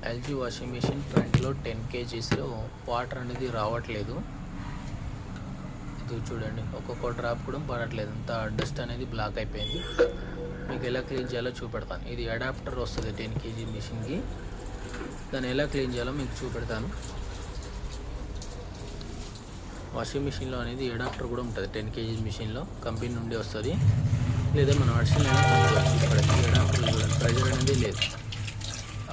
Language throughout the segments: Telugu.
ఎల్జీ వాషింగ్ మిషన్ ఫ్రంట్లో 10 కేజీస్లో వాటర్ అనేది రావట్లేదు. ఇది చూడండి, ఒక్కొక్క డ్రాప్ కూడా పడట్లేదు, అంత డస్ట్ అనేది బ్లాక్ అయిపోయింది. మీకు ఎలా క్లీన్ చేయాలో చూపెడతాను. ఇది అడాప్టర్ వస్తుంది 10 కేజీ మిషన్కి, దాన్ని ఎలా క్లీన్ చేయాలో మీకు చూపెడతాను. వాషింగ్ మిషన్లో అనేది అడాప్టర్ కూడా ఉంటుంది 10 కేజీ మిషన్లో, కంపెనీ నుండి వస్తుంది, లేదా మనం అడిషనల్ అయినా కొనుక్కోవచ్చు. ఇక్కడ ఈ అడాప్టర్ చూడండి, ప్రెజర్ అనేది లేదు,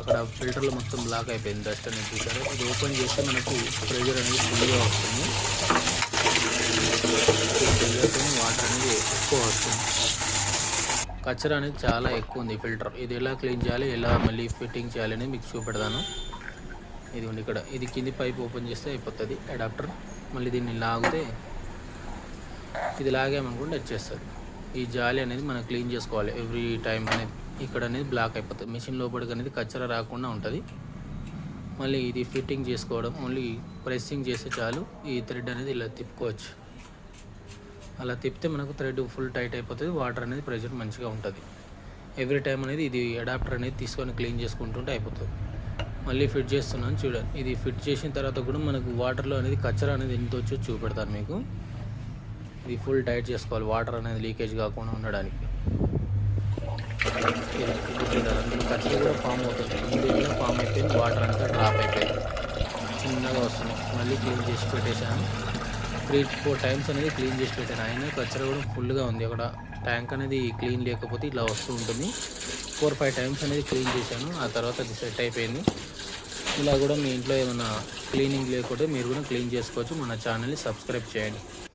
అక్కడ ఫిల్టర్లో మొత్తం బ్లాక్ అయిపోయింది, డస్ట్ అనేది చూసారు. ఇది ఓపెన్ చేస్తే మనకు ప్రెజర్ అనేది ఫుల్గా వస్తుంది, ప్రెజర్తో వాటర్ అనేది ఎక్కువ వస్తుంది. కచరా అనేది చాలా ఎక్కువ ఉంది ఫిల్టర్. ఇది ఎలా క్లీన్ చేయాలి, ఎలా మళ్ళీ ఫిట్టింగ్ చేయాలి అనేది మీకు చూపెడతాను. ఇది ఉంది ఇక్కడ, ఇది కింది పైప్ ఓపెన్ చేస్తే అయిపోతుంది అడాప్టర్. మళ్ళీ దీన్ని లాగితే, ఇది లాగామనుకుంటే వచ్చేస్తుంది. ఈ జాలి అనేది మనం క్లీన్ చేసుకోవాలి ఎవ్రీ టైం అనేది. ఇక్కడ అనేది బ్లాక్ అయిపోతుంది, మిషన్ లోపలికి అనేది కచ్చరా రాకుండా ఉంటుంది. మళ్ళీ ఇది ఫిట్టింగ్ చేసుకోవడం, ఓన్లీ ప్రెస్సింగ్ చేస్తే చాలు. ఈ థ్రెడ్ అనేది ఇలా తిప్పుకోవచ్చు, అలా తిప్పితే మనకు థ్రెడ్ ఫుల్ టైట్ అయిపోతుంది, వాటర్ అనేది ప్రెషర్ మంచిగా ఉంటుంది. ఎవ్రీ టైం అనేది ఇది అడాప్టర్ అనేది తీసుకొని క్లీన్ చేసుకుంటుంటే అయిపోతుంది. మళ్ళీ ఫిట్ చేస్తున్నాను చూడండి. ఇది ఫిట్ చేసిన తర్వాత కూడా మనకు వాటర్లో అనేది కచ్చరా అనేది ఎంత వచ్చో చూపెడతాను మీకు. ఇది ఫుల్ టైట్ చేసుకోవాలి, వాటర్ అనేది లీకేజ్ కాకుండా ఉండడానికి. అందులో కచ్చరా కూడా ఫామ్ అవుతుంది, ముందు ఫామ్ అయిపోయింది, వాటర్ అంతా డ్రాప్ అయిపోయింది, చిన్నగా వస్తుంది. మళ్ళీ క్లీన్ చేసి పెట్టేశాను. 3-4 టైమ్స్ అనేది క్లీన్ చేసి పెట్టాను. అయినా కచ్చరా కూడా ఫుల్గా ఉంది. అక్కడ ట్యాంక్ అనేది క్లీన్ లేకపోతే ఇలా వస్తూ ఉంటుంది. 4-5 టైమ్స్ అనేది క్లీన్ చేశాను, ఆ తర్వాత అది సెట్ అయిపోయింది. ఇలా కూడా మీ ఇంట్లో ఏమైనా క్లీనింగ్ లేకపోతే మీరు కూడా క్లీన్ చేసుకోవచ్చు. మన ఛానల్ని సబ్స్క్రైబ్ చేయండి.